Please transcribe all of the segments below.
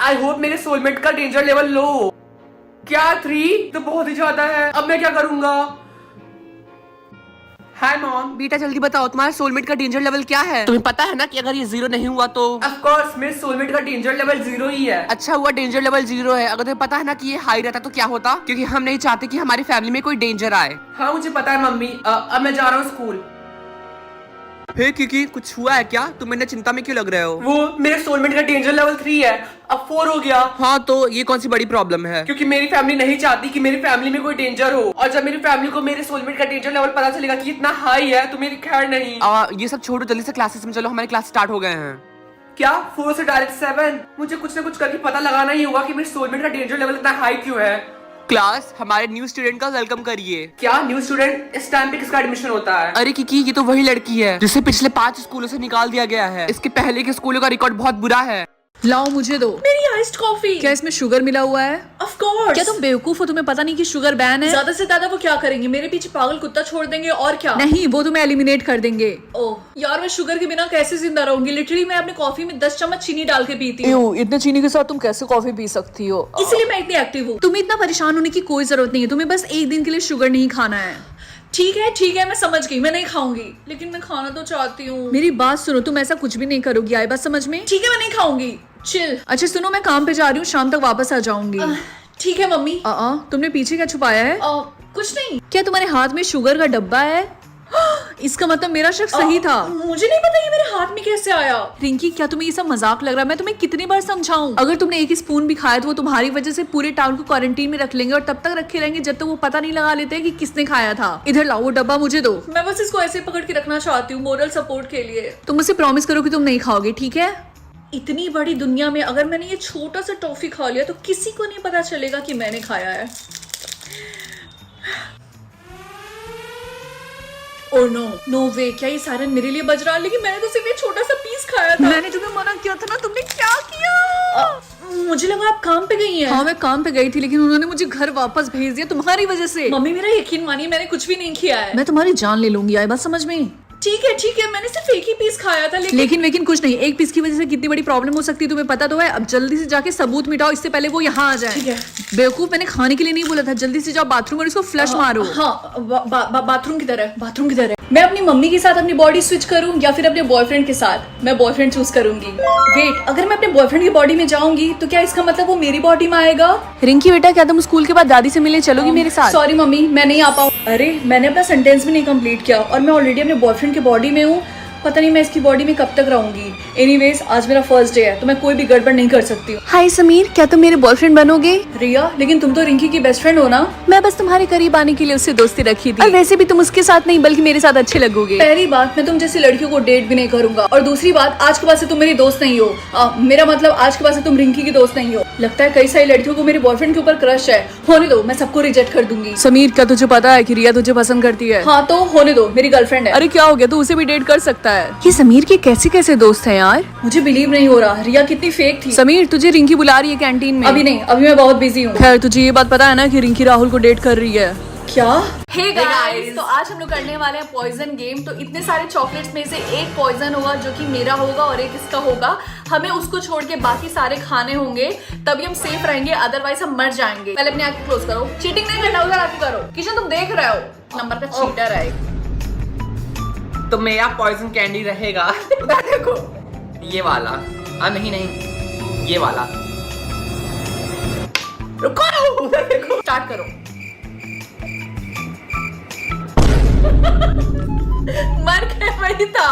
I hope मेरे soulmate का danger level low हो। क्या 3 तो बहुत ही ज्यादा है, अब मैं क्या करूंगा? Hi mom. बेटा जल्दी बताओ तुम्हारे सोलमेट का डेंजर लेवल क्या है? तुम्हें पता है ना कि अगर ये 0 नहीं हुआ तो? ऑफ कोर्स मेरे सोलमेट का डेंजर लेवल 0 ही है। अच्छा हुआ डेंजर लेवल 0 है। अगर तुम्हें पता है ना कि ये हाई रहता तो क्या होता, क्योंकि हम नहीं चाहते कि हमारी फैमिली में कोई डेंजर आए। हाँ मुझे पता है मम्मी, अब मैं जा रहा हूँ स्कूल। हे किकी, कुछ हुआ है क्या? तुम इतने चिंता में क्यों लग रहे हो? वो मेरे सोलमेट का डेंजर लेवल 3 है, अब 4 हो गया। हाँ तो ये कौन सी बड़ी प्रॉब्लम है? क्योंकि मेरी फैमिली नहीं चाहती कि मेरी फैमिली में कोई डेंजर हो, और जब मेरी फैमिली को मेरे सोलमेट का डेंजर लेवल पता चलेगा कि इतना हाई है तो मेरी खैर नहीं। ये सब छोड़ो, जल्दी से क्लासेस में चलो, हमारे क्लास स्टार्ट हो गए हैं। क्या 4 से डायरेक्ट 7? मुझे कुछ ना कुछ करके पता लगाना ही होगा कि मेरे सोलमेट का डेंजर लेवल इतना हाई क्यों है। क्लास, हमारे न्यू स्टूडेंट का वेलकम करिए। क्या न्यू स्टूडेंट? इस टाइम पे किसका एडमिशन होता है? अरे किकी, ये तो वही लड़की है जिसे पिछले 5 स्कूलों से निकाल दिया गया है। इसके पहले के स्कूलों का रिकॉर्ड बहुत बुरा है। लाओ मुझे दो मेरी आइस्ड कॉफी। क्या इसमें शुगर मिला हुआ है? Of course. क्या तुम बेवकूफ हो? तुम्हें पता नहीं कि शुगर बैन है? ज्यादा से ज्यादा वो क्या करेंगे? मेरे पीछे पागल कुत्ता छोड़ देंगे और क्या? नहीं, वो तुम्हें एलिमिनेट कर देंगे। ओह यार, मैं शुगर के बिना कैसे जिंदा रहूंगी? लिटरली मैं अपनी कॉफी में 10 चम्मच चीनी डाल के पीती हूँ। इतने चीनी के साथ तुम कैसे कॉफी पी सकती हो? इसलिए मैं इतनी एक्टिव हूँ। तुम्हें इतना परेशान होने की कोई जरूरत नहीं है। तुम्हें बस एक दिन के लिए शुगर नहीं खाना है। ठीक है, मैं समझ गई, मैं नहीं खाऊंगी, लेकिन मैं खाना तो चाहती हूँ। मेरी बात सुनो, तुम ऐसा कुछ भी नहीं करोगी। आई बात समझ में? ठीक है, मैं नहीं खाऊंगी, चिल। अच्छा सुनो, मैं काम पे जा रही हूँ, शाम तक वापस आ जाऊंगी। ठीक है मम्मी। तुमने पीछे क्या छुपाया है? कुछ नहीं। क्या तुम्हारे हाथ में शुगर का डब्बा है? इसका मतलब मेरा शक सही था। मुझे नहीं पता ये मेरे हाथ में कैसे आया। रिंकी, क्या तुम्हें ये सब मजाक लग रहा है? मैं तुम्हें कितनी बार समझाऊं? अगर तुमने एक स्पून भी खाया तो वो तुम्हारी वजह से पूरे टाउन को क्वारंटीन में रख लेंगे, और तब तक रखे रहेंगे जब तक वो पता नहीं लगा लेते कि किसने खाया था। इधर लाओ, वो डब्बा मुझे दो। मैं बस इसको ऐसे पकड़ के रखना चाहती हूँ, मोरल सपोर्ट के लिए। तुम मुझसे प्रॉमिस करो कि तुम नहीं खाओगे, ठीक है? इतनी बड़ी दुनिया में अगर मैंने ये छोटा सा टॉफी खा लिया तो किसी को नहीं पता चलेगा कि मैंने खाया है। ओह नो वे, क्या ये सायरन मेरे लिए बज रहा है? लेकिन मैंने तो सिर्फ ये छोटा सा पीस खाया था। मैंने तुम्हें मना किया था ना, तुमने क्या किया? मुझे लगा आप काम पे गई हैं। हाँ मैं काम पे गई थी, लेकिन उन्होंने मुझे घर वापस भेज दिया तुम्हारी वजह से। मम्मी मेरा यकीन मानिए, मैंने कुछ भी नहीं किया है। मैं तुम्हारी जान ले लूंगी, आई बात समझ में? ठीक है, मैंने सिर्फ एक ही पीस खाया था। लेकिन कुछ नहीं, एक पीस की वजह से कितनी बड़ी प्रॉब्लम हो सकती है तुम्हें पता तो है। अब जल्दी से जाके सबूत मिटाओ, इससे पहले वो यहाँ आ जाए। ठीक है। बेवकूफ, मैंने खाने के लिए नहीं बोला था। जल्दी से जाओ बाथरूम और इसको फ्लश मारो। हाँ, बाथरूम किधर है? मैं अपनी मम्मी के साथ अपनी बॉडी स्विच करूँ या फिर अपने बॉयफ्रेंड के साथ? मैं बॉयफ्रेंड चूज करूंगी। वेट, अगर मैं अपने बॉयफ्रेंड की बॉडी में जाऊंगी तो क्या इसका मतलब वो मेरी बॉडी में आएगा? रिंकी बेटा, क्या तुम स्कूल के बाद दादी से मिलने चलोगी मेरे साथ? सॉरी मम्मी, मैं नहीं आ पाऊँ। अरे मैंने अपना सेंटेंस भी नहीं कंप्लीट किया और मैं ऑलरेडी अपने बॉयफ्रेंड की बॉडी में हूँ। पता नहीं मैं इसकी बॉडी में कब तक रहूंगी। एनीवेज, आज मेरा फर्स्ट डे है तो मैं कोई भी गड़बड़ नहीं कर सकती हूँ। हाय समीर, क्या तुम मेरे बॉयफ्रेंड बनोगे? रिया, लेकिन तुम तो रिंकी की बेस्ट फ्रेंड हो ना? मैं बस तुम्हारे करीब आने के लिए उससे दोस्ती रखी थी, और वैसे भी तुम उसके साथ नहीं बल्कि मेरे साथ अच्छे लगोगे। पहली बात, मैं तुम जैसी लड़कियों को डेट भी नहीं करूंगा, और दूसरी बात, आज के बाद से तुम मेरी दोस्त नहीं हो। मेरा मतलब आज के बाद से तुम रिंकी की दोस्त नहीं हो। लगता है कई सारी लड़कियों को मेरे बॉयफ्रेंड के ऊपर क्रश है। होने दो, मैं सबको रिजेक्ट कर दूंगी। समीर, क्या तुझे पता है कि रिया तुझे पसंद करती है? हाँ तो होने दो, मेरी गर्लफ्रेंड है। अरे क्या हो गया, तू उसे भी डेट कर सकता है। ये समीर के कैसे कैसे दोस्त हैं यार। मुझे बिलीव नहीं हो रहा, रिया कितनी फेक थी। समीर, तुझे रिंकी बुला रही है कैंटीन में। अभी नहीं, अभी मैं बहुत बिजी हूँ। खैर, तुझे ये बात पता है ना कि रिंकी राहुल को डेट कर रही है? क्या? Hey guys! तो आज हम लोग करने वाले हैं पॉइजन गेम। तो इतने सारे चॉकलेट्स में से एक पॉइजन होगा जो कि मेरा होगा और एक इसका होगा। हमें उसको छोड़ के बाकी सारे खाने होंगे, तभी हम सेफ रहेंगे, अदरवाइज हम मर जाएंगे। पहले अपनी आंखें क्लोज करो। चीटिंग नहीं करना, उधर आके करो। किशन, तुम देख रहे हो, नंबर का चीटर है। तो मेरा पॉइजन कैंडी रहेगा उधर देखो, ये वाला। नहीं, ये वाला। रुको, उधर देखो। स्टार्ट करो। मर गए, वही था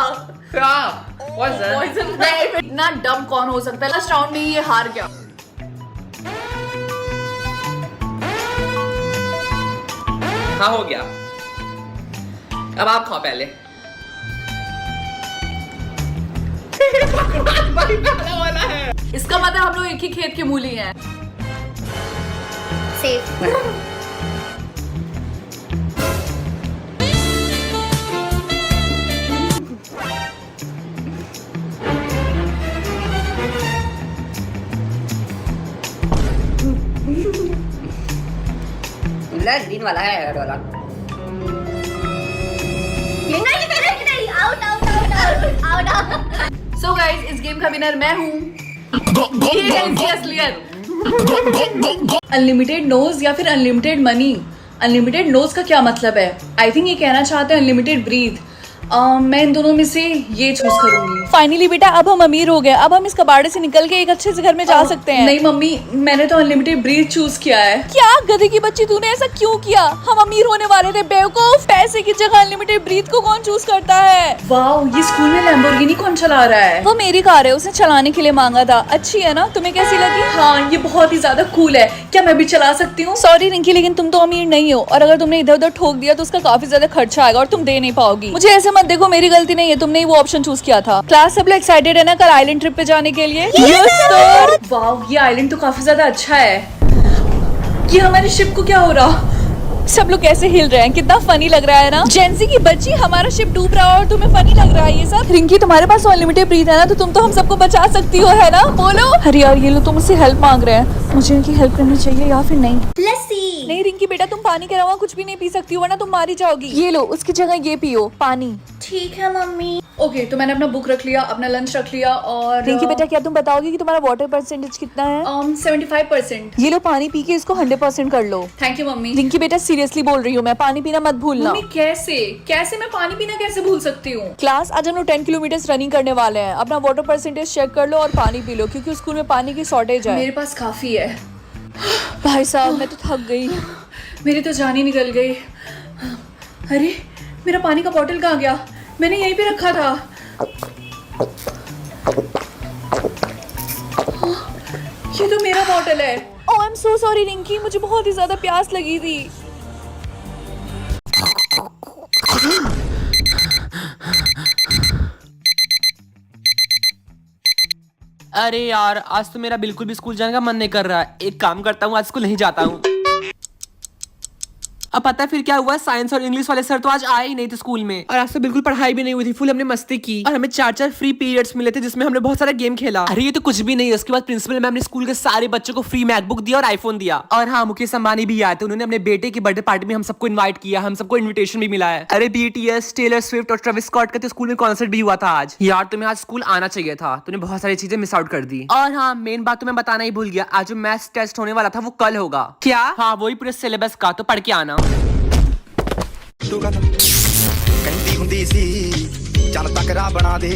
पॉइजन। इतना डम कौन हो सकता है? लास्ट राउंड में ये हार गया। हाँ हो गया, अब आप खाओ पहले। इसका मतलब हम लोग एक ही खेत के मूली हैं। सेफ। ग्रीन वाला है, रेड वाला। नहीं, आउट। सो गाइस, इस गेम का विनर मैं हूँ। ये है इनकी असलियत। अनलिमिटेड नोज या फिर अनलिमिटेड मनी। अनलिमिटेड नोज का क्या मतलब है? आई थिंक ये कहना चाहते हैं अनलिमिटेड ब्रीथ। मैं इन दोनों में से ये चूज करूंगी। फाइनली बेटा अब हम अमीर हो गए, अब हम इस कबाड़े से निकल के एक अच्छे से घर में जा सकते हैं। नहीं मम्मी, मैंने तो अनलिमिटेड ब्रीथ चूज किया है। क्या गधे की बच्ची, तूने ऐसा क्यों किया? हम अमीर होने वाले थे बेवकूफ। पैसे की जगह अनलिमिटेड ब्रीथ को कौन चूज करता है? वाओ, ये स्कूल में लैम्बोर्गिनी कौन चला रहा है? वो मेरी कार है, उसने चलाने के लिए मांगा था। अच्छी है ना? तुम्हें कैसी लगी? हाँ, ये बहुत ही ज्यादा कूल है। क्या मैं भी चला सकती हूँ? सॉरी रिंकी, लेकिन तुम तो अमीर नहीं हो, और अगर तुमने इधर उधर ठोक दिया तो उसका काफी ज्यादा खर्चा आएगा और तुम दे नहीं पाओगी। मुझे ऐसे मत देखो, मेरी गलती नहीं है, तुमने ही वो ऑप्शन चूज किया था। क्लास सब लोग एक्साइटेड है ना कल आइलैंड ट्रिप पे जाने के लिए? Yes sir. वाओ, ये आइलैंड तो काफी ज्यादा अच्छा है। ये हमारी शिप को क्या हो रहा? सब लोग कैसे हिल रहे हैं, कितना फनी लग रहा है ना। जेंसी की बच्ची, हमारा शिप डूब रहा है और तुम्हें फनी लग रहा है ये सब? रिंकी, तुम्हारे पास अनलिमिटेड ब्रीथ है ना, तो तुम तो हम सबको बचा सकती हो, है ना? बोलो। अरे यार, ये लोग तो मुझसे हेल्प मांग रहे हैं, मुझे इनकी हेल्प करनी चाहिए या फिर नहीं? नहीं रिंकी बेटा, तुम पानी के अलावा कुछ भी नहीं पी सकती हो, वरना तुम मारी जाओगी। ये लो, उसकी जगह ये पियो पानी। ठीक है मम्मी। ओके, तो मैंने अपना बुक रख लिया, अपना लंच रख लिया, और रिंकी बेटा, क्या तुम बताओगी कि तुम्हारा वाटर परसेंटेज कितना है? 75%। ये लो पानी पी के इसको 100% कर लो। Thank you mummy. रिंकी बेटा, सीरियसली बोल रही हूँ मैं, पानी पीना मत भूलना। मम्मी कैसे मैं पानी पीना कैसे भूल सकती हूँ? क्लास आज हम लोग 10 किलोमीटर रनिंग करने वाले हैं। अपना वाटर परसेंटेज चेक कर लो और पानी पी लो, क्योंकि स्कूल में पानी की शॉर्टेज है। मेरे पास काफी है। भाई साहब, मैं तो थक गई। मेरी तो जान ही निकल गई। अरे, मेरा पानी का बॉटल कहाँ गया? मैंने यहीं पे रखा था। ये तो मेरा बॉटल है। Oh I am so sorry Rinki, मुझे बहुत ही ज्यादा प्यास लगी थी। अरे यार, आज तो मेरा बिल्कुल भी स्कूल जाने का मन नहीं कर रहा है। एक काम करता हूँ, आज स्कूल नहीं जाता हूँ। अब पता है फिर क्या हुआ? साइंस और इंग्लिश वाले सर तो आज आए ही नहीं थे स्कूल में, और आज तो बिल्कुल पढ़ाई भी नहीं हुई थी। फुल हमने मस्ती की और हमें 4 फ्री पीरियड्स मिले थे, जिसमें हमने बहुत सारा गेम खेला। अरे ये तो कुछ भी नहीं है। उसके बाद प्रिंसिपल मैम ने स्कूल के सारे बच्चों को फ्री मैकबुक दिया और आईफोन दिया। और हाँ, मुकेश अंबानी भी आए थे। उन्होंने अपने बेटे की बर्थडे पार्टी में हम सबको इन्वाइट किया, हम सबको इन्विटेशन भी मिला है। अरे BTS, टेलर स्विफ्ट और ट्रेविस स्कॉट का तो स्कूल में कॉन्सर्ट भी हुआ था आज। यार, तुम्हें आज स्कूल आना चाहिए था, तूने बहुत सारी चीजें मिस आउट कर दी। और हाँ, मेन बात तो मैं बताना ही भूल गया, आज जो मैथ्स टेस्ट होने वाला था वो कल होगा। क्या? हाँ, वही पूरे सिलेबस का, तो पढ़ के आना। ਕਹਿੰਦੀ ਹੁੰਦੀ ਸੀ ਚੱਲ ਤਕਰਾ ਬਣਾ ਦੇ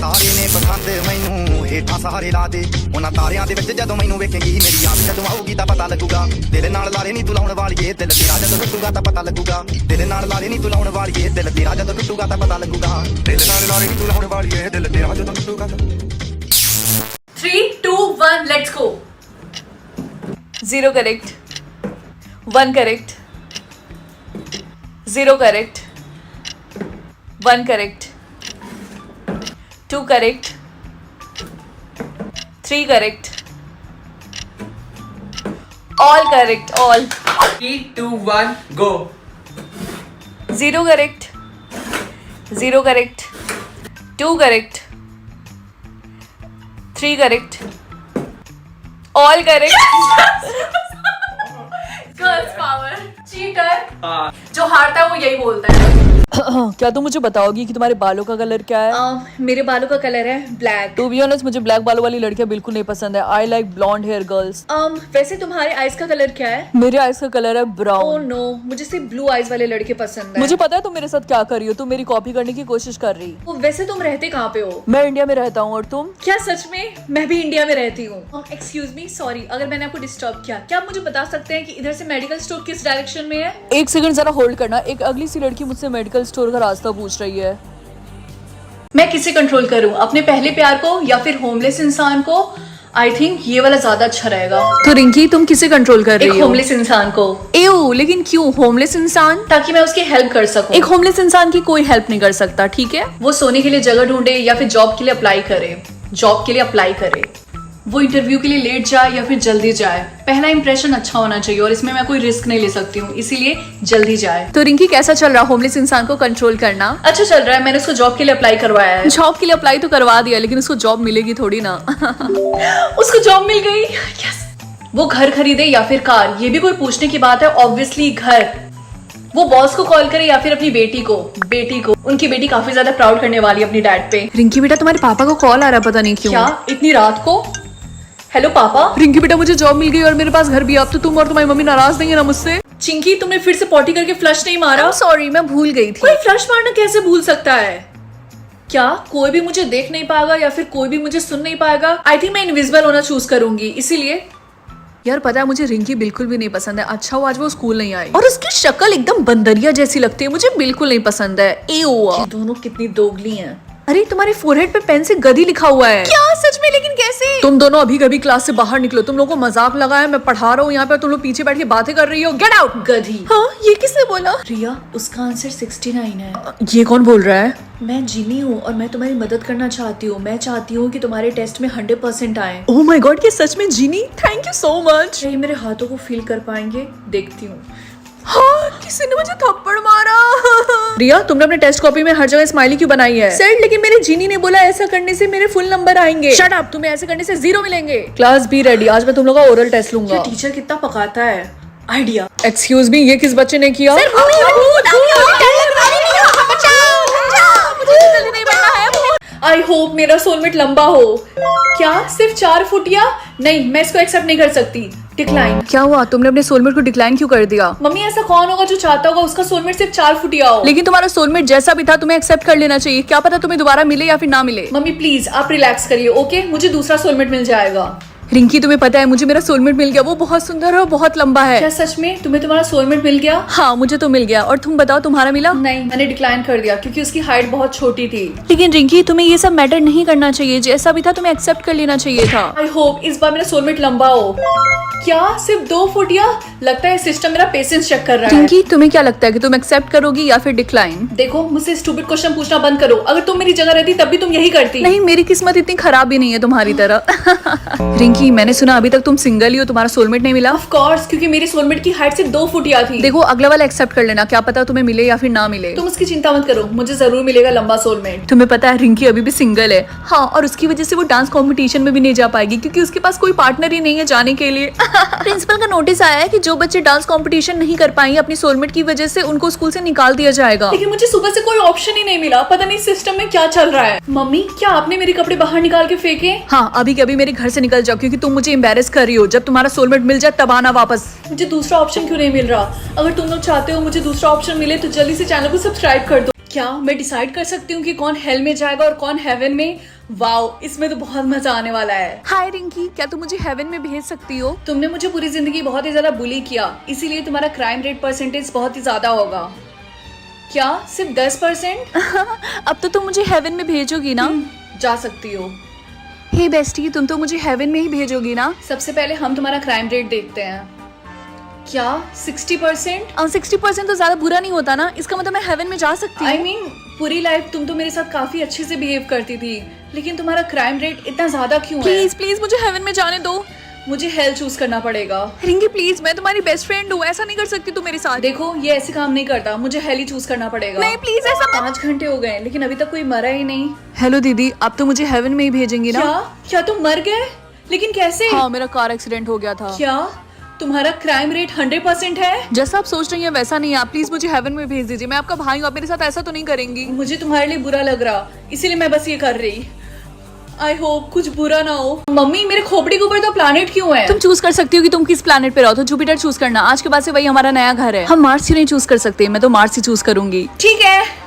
ਤਾਰੇ ਨੇ ਪਸੰਦ ਮੈਨੂੰ ਹੇਠਾਂ ਸਾਰੇ ਲਾ ਦੇ ਉਹਨਾਂ ਤਾਰਿਆਂ ਦੇ ਵਿੱਚ ਜਦੋਂ ਮੈਨੂੰ ਵੇਖੇਂਗੀ ਮੇਰੀ ਯਾਦ ਜਦੋਂ ਆਊਗੀ ਤਾਂ ਪਤਾ ਲੱਗੂਗਾ ਦਿਲ ਨਾਲ ਲਾਰੇ ਨਹੀਂ ਤੂੰ ਲਾਉਣ ਵਾਲੀਏ ਦਿਲ ਤੇਰਾ ਜਦੋਂ ਟੁੱਟੂਗਾ ਤਾਂ ਪਤਾ ਲੱਗੂਗਾ ਦਿਲ ਨਾਲ ਲਾਰੇ ਨਹੀਂ ਤੂੰ ਲਾਉਣ ਵਾਲੀਏ ਦਿਲ ਤੇਰਾ ਜਦੋਂ ਟੁੱਟੂਗਾ ਤਾਂ ਪਤਾ ਲੱਗੂਗਾ ਦਿਲ ਨਾਲ ਲਾਰੇ ਨਹੀਂ ਤੂੰ ਲਾਉਣ ਵਾਲੀਏ ਦਿਲ ਤੇਰਾ ਜਦੋਂ ਟੁੱਟੂਗਾ ਤਾਂ 3, 2, 1, let's go. 0 correct, 1 correct, 0 correct, 1 correct, 2 correct, 3 correct, all correct, all। 3, 2, 1 go. 0 correct, 0 correct, 2 correct, 3 correct, all correct. Girls power. Cheater. जो हारता है वो यही बोलता है। क्या तुम मुझे बताओगी कि तुम्हारे बालों का कलर क्या है? मेरे बालों का कलर है ब्लैक। टू बी ऑनेस्ट, मुझे ब्लैक बालों वाली लड़कियां बिल्कुल नहीं पसंद है। I like blonde hair girls. वैसे तुम्हारे आईज का कलर क्या है? मेरे आईज का कलर है ओह ब्राउन। नो, मुझे सिर्फ ब्लू आईज वाले लड़के पसंद है। मुझे पता है तुम मेरे साथ क्या कर रही हो, तुम मेरी कॉपी करने की कोशिश कर रही। वैसे तुम रहते कहाँ पे हो? मैं इंडिया में रहता हूँ, और तुम? क्या सच में? मैं भी इंडिया में रहती हूँ। एक्सक्यूज मी, सॉरी अगर मैंने आपको डिस्टर्ब किया। क्या आप मुझे बता सकते हैं कि इधर से मेडिकल स्टोर किस डायरेक्शन में है? एक सेकंड जरा होल्ड करना। एक अगली सी लड़की मुझसे मेडिकल स्टोर का रास्ता पूछ रही है। मैं किसे कंट्रोल करूँ, अपने पहले प्यार को या फिर होमलेस इंसान को? आई थिंक ये वाला ज्यादा अच्छा रहेगा। तो रिंकी, तुम किसे कंट्रोल कर एक रही हो? होमलेस इंसान को। एओ, लेकिन क्यों होमलेस इंसान? ताकि मैं उसकी हेल्प कर सकूं। एक होमलेस इंसान की कोई हेल्प नहीं कर सकता, ठीक है? वो सोने के लिए जगह ढूंढे या फिर जॉब के लिए अप्लाई करे। जॉब के लिए अप्लाई करे, वो इंटरव्यू के लिए लेट जाए या फिर जल्दी जाए। पहला इंप्रेशन अच्छा होना चाहिए, और इसमें मैं कोई रिस्क नहीं ले सकती हूँ, इसीलिए जल्दी जाए। तो रिंकी, कैसा चल रहा होमलेस इंसान को कंट्रोल करना? अच्छा चल रहा है। मैंने उसको जॉब के लिए अप्लाई करवाया है। जॉब के लिए अप्लाई तो करवा दिया, लेकिन उसको जॉब मिलेगी थोड़ी ना। उसको जॉब मिल गई। यस। वो घर खरीदे या फिर कार, ये भी कोई पूछने की बात है? ऑब्वियसली घर। वो बॉस को कॉल करे या फिर अपनी बेटी को। उनकी बेटी काफी ज्यादा प्राउड करने वाली है अपनी डैड पे। रिंकी बेटा, तुम्हारे पापा को कॉल आ रहा, पता नहीं क्यों। क्या इतनी रात को? हेलो पापा। रिंकी बेटा मुझे जॉब मिल गई और मेरे पास घर भी है। अब तो तुम और तुम्हारी मम्मी नाराज नहीं है ना मुझसे? चिंकी, तुमने फिर से पॉटी करके फ्लश नहीं मारा? सॉरी, मैं भूल गई थी। कोई फ्लश मारना कैसे भूल सकता है? क्या कोई भी मुझे देख नहीं पाएगा या फिर कोई भी मुझे सुन नहीं पाएगा? आई थिंक मैं इनविजिबल होना चूज करूंगी, इसीलिए। यार पता है मुझे रिंकी बिल्कुल भी नहीं पसंद है। अच्छा वो आज वो स्कूल नहीं आई और उसकी शक्ल एकदम बंदरिया जैसी लगती है, मुझे बिल्कुल नहीं पसंद है। ये दोनों कितनी दोगली हैं। अरे तुम्हारे फोरहेड पे पेन से गधी लिखा हुआ है। क्या सच में? लेकिन कैसे? तुम दोनों अभी कभी क्लास से बाहर निकलो। तुम लोगों को मजाक लगा है, मैं पढ़ा रहा हूँ यहाँ पे, तुम लोग पीछे बैठ के बातें कर रही हो। Get out. गधी। हाँ ये किसने बोला? रिया, उसका आंसर 69 है। ये कौन बोल रहा है? मैं जिनी हूँ और मैं तुम्हारी मदद करना चाहती हूँ। मैं चाहती हूँ कि तुम्हारे टेस्ट में 100% आए। ओह माय गॉड, ये सच में genie? Thank you so much. क्या ये मेरे हाथों को फील कर पाएंगे? देखती हूँ। हाँ, किसी ने मुझे थप्पड़ मारा। रिया तुमने अपने टेस्ट कॉपी में हर जगह स्माइली क्यों बनाई है? सर लेकिन मेरे जीनी ने बोला ऐसा करने से मेरे फुल नंबर आएंगे। शट अप, तुम्हें ऐसे करने से 0 मिलेंगे। क्लास बी रेडी, आज मैं तुम लोग का ओरल टेस्ट लूंगा। ये टीचर कितना पकाता है। आइडिया। एक्सक्यूज मी, ये किस बच्चे ने किया? आई होप मेरा सोलमेट लंबा हो। क्या सिर्फ 4 फुटिया? नहीं, मैं इसको एक्सेप्ट नहीं कर सकती। डिक्लाइन। क्या हुआ, तुमने अपने सोलमेट को डिक्लाइन क्यों कर दिया? मम्मी, ऐसा कौन होगा जो चाहता होगा उसका सोलमेट सिर्फ 4 फुटिया हो? लेकिन तुम्हारा सोलमेट जैसा भी था तुम्हें एक्सेप्ट कर लेना चाहिए। क्या पता तुम्हें दोबारा मिले या फिर ना मिले। मम्मी प्लीज आप रिलैक्स करिए, ओके? मुझे दूसरा सोलमेट मिल जाएगा। रिंकी तुम्हें पता है मुझे मेरा सोलमेट मिल गया। वो बहुत सुंदर है और बहुत लंबा है। क्या सच में तुम्हें तुम्हारा सोलमेट मिल गया? हाँ मुझे तो मिल गया। और तुम बताओ तुम्हारा मिला? नहीं, मैंने डिक्लाइन कर दिया क्योंकि उसकी हाइट बहुत छोटी थी। लेकिन रिंकी तुम्हें ये सब मैटर नहीं करना चाहिए। जैसा भी था तुम्हें एक्सेप्ट कर लेना चाहिए था। आई होप इस बार मेरा सोलमेट लंबा हो। क्या सिर्फ 2 फुटिया? लगता है सिस्टम मेरा पेशेंस चेक कर रहा है। रिंकी तुम्हें क्या लगता है कि तुम एक्सेप्ट करोगी या फिर डिक्लाइन? देखो, मुझसे स्टूपिड क्वेश्चन पूछना बंद करो। अगर तुम मेरी जगह रहती तब भी तुम यही करती। नहीं, मेरी किस्मत इतनी खराब भी नहीं है तुम्हारी तरह। रिंकी मैंने सुना अभी तक तुम सिंगल ही हो, तुम्हारा सोलमेट नहीं मिला? ऑफ कोर्स, क्योंकि मेरी सोलमेट की हाइट सिर्फ 2 फुटिया थी। देखो अगला वाला एक्सेप्ट कर लेना, क्या पता तुम्हें मिले या फिर ना मिले। तुम उसकी चिंता मत करो, मुझे जरूर मिलेगा लंबा सोलमेट। तुम्हें पता है रिंकी अभी भी सिंगल है। हाँ, और उसकी वजह से वो डांस कंपटीशन में भी नहीं जा पाएगी क्योंकि उसके पास कोई पार्टनर ही नहीं है जाने के लिए। प्रिंसिपल का नोटिस आया है कि जो बच्चे डांस कंपटीशन नहीं कर पाएंगे अपनी सोलमेट की वजह से उनको स्कूल से निकाल दिया जाएगा। लेकिन मुझे सुबह से कोई ऑप्शन ही नहीं मिला। पता नहीं सिस्टम में क्या चल रहा है। मम्मी, क्या आपने मेरे कपड़े बाहर निकाल के फेंके? हाँ, अभी के अभी मेरे घर से निकल जाओ क्योंकि तुम मुझे एम्बेरस कर रही हो। जब तुम्हारा सोलमेट मिल जाए तब आना वापस। मुझे दूसरा ऑप्शन क्यों नहीं मिल रहा? अगर तुम लोग चाहते हो मुझे दूसरा ऑप्शन मिले तो जल्दी से चैनल को सब्सक्राइब कर दो। क्या मैं डिसाइड कर सकती हूँ कि कौन हेल में जाएगा और कौन हेवन में? वाओ, इसमें तो बहुत मजा आने वाला है। हाय रिंकी, क्या तुम मुझे हेवन में भेज सकती हो? तुमने मुझे पूरी जिंदगी बहुत ही ज्यादा बुली किया, इसीलिए तुम्हारा क्राइम रेट परसेंटेज बहुत ही ज्यादा होगा। क्या सिर्फ 10%? अब तो तुम मुझे हेवन में भेजोगी ना? जा सकती हो। हे बेस्टी, तुम तो मुझे हेवन में ही भेजोगी ना? सबसे पहले हम तुम्हारा क्राइम रेट देखते हैं। क्या 60%? 60% तो ज्यादा बुरा नहीं होता ना? इसका मतलब मैं हेवन में जा सकती हूँ। I mean, पूरी लाइफ तुम तो मेरे साथ काफी अच्छे से बिहेव करती थी, लेकिन तुम्हारा क्राइम रेट इतना ज्यादा क्यों है? प्लीज प्लीज मुझे हेवन में जाने दो। मुझे हेल चूज करना पड़ेगा। रिंकी प्लीज, मैं तुम्हारी बेस्ट फ्रेंड हूँ, ऐसा नहीं कर सकती तू मेरे साथ। देखो, ये ऐसे काम नहीं करता। मुझे हेल ही चूज करना पड़ेगा। नहीं प्लीज ऐसा मत। 5 घंटे हो गए लेकिन अभी तक कोई मरा ही नहीं। हेलो दीदी, अब तो मुझे हेवन में ही भेजेंगी ना? क्या तुम मर गए? लेकिन कैसे? हाँ, मेरा कार एक्सीडेंट हो गया था। क्या तुम्हारा क्राइम रेट 100% है? जैसा आप सोच रही हैं वैसा नहीं है। आप प्लीज मुझे हेवन में भेज दीजिए। मैं आपका भाई हूँ, आप मेरे साथ ऐसा तो नहीं करेंगी? मुझे तुम्हारे लिए बुरा लग रहा, इसीलिए मैं बस ये कर रही। आई होप कुछ बुरा ना हो। मम्मी, मेरे खोपड़ी के ऊपर तो प्लैनेट क्यों है? तुम चूज कर सकती हो कि तुम किस प्लैनेट पे रहो, तो जुपिटर चूज करना। आज के बाद से वही हमारा नया घर है। हम मार्स ही नहीं चूज कर सकते। मैं तो मार्स ही चूज करूंगी। ठीक है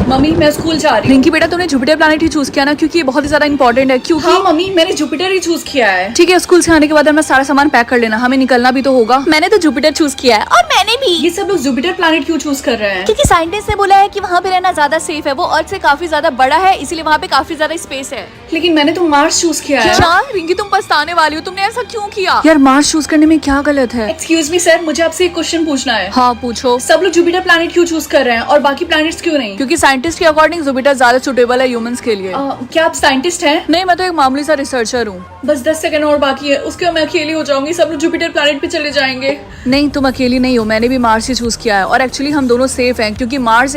मम्मी, मैं स्कूल जा रही हूँ। रिंकी बेटा, तुमने जुपिटर प्लैनेट ही चूज किया ना, क्योंकि ये बहुत ही ज्यादा इंपॉर्टेंट है। क्योंकि हाँ मम्मी, मैंने जुपिटर ही चूज किया है। ठीक है, स्कूल से आने के बाद हमें सारा सामान पैक कर लेना, हमें निकलना भी तो होगा। मैंने तो जुपिटर चूज किया है। और मैंने भी। ये सब लोग जुपिटर प्लैनेट क्यों चूज कर रहे हैं? क्योंकि साइंटिस्ट ने बोला है कि वहाँ पे रहना ज्यादा सेफ है। वो अर्थ से काफी ज्यादा बड़ा है, इसीलिए वहाँ पे काफी ज्यादा स्पेस है। लेकिन मैंने तो मार्स चूज किया है। क्या रिंकी, तुम पछताने वाली हो। तुमने ऐसा क्यों किया? यार मार्स चूज करने में क्या गलत है? एक्सक्यूज मी सर, मुझे आपसे एक क्वेश्चन पूछना है। हाँ पूछो। सब लोग जुपिटर प्लैनेट क्यों चूज कर रहे हैं और बाकी प्लैनेट्स क्यों नहीं? क्योंकि साइंटिस्ट के अकॉर्डिंग जुपिटर ज्यादा सुटेबल है ह्यूमंस के लिए। क्या आप साइंटिस्ट हैं? नहीं, मैं तो एक मामूली सा रिसर्चर हूँ। बस 10 सेकंड और बाकी है, उसके बाद मैं अकेली हो जाऊंगी। सब लोग जुपिटर प्लैनेट पे चले जाएंगे। नहीं, तुम अकेली नहीं हो, मैंने भी मार्स ही चूज किया है। और एक्चुअली हम दोनों सेफ हैं क्योंकि मार्स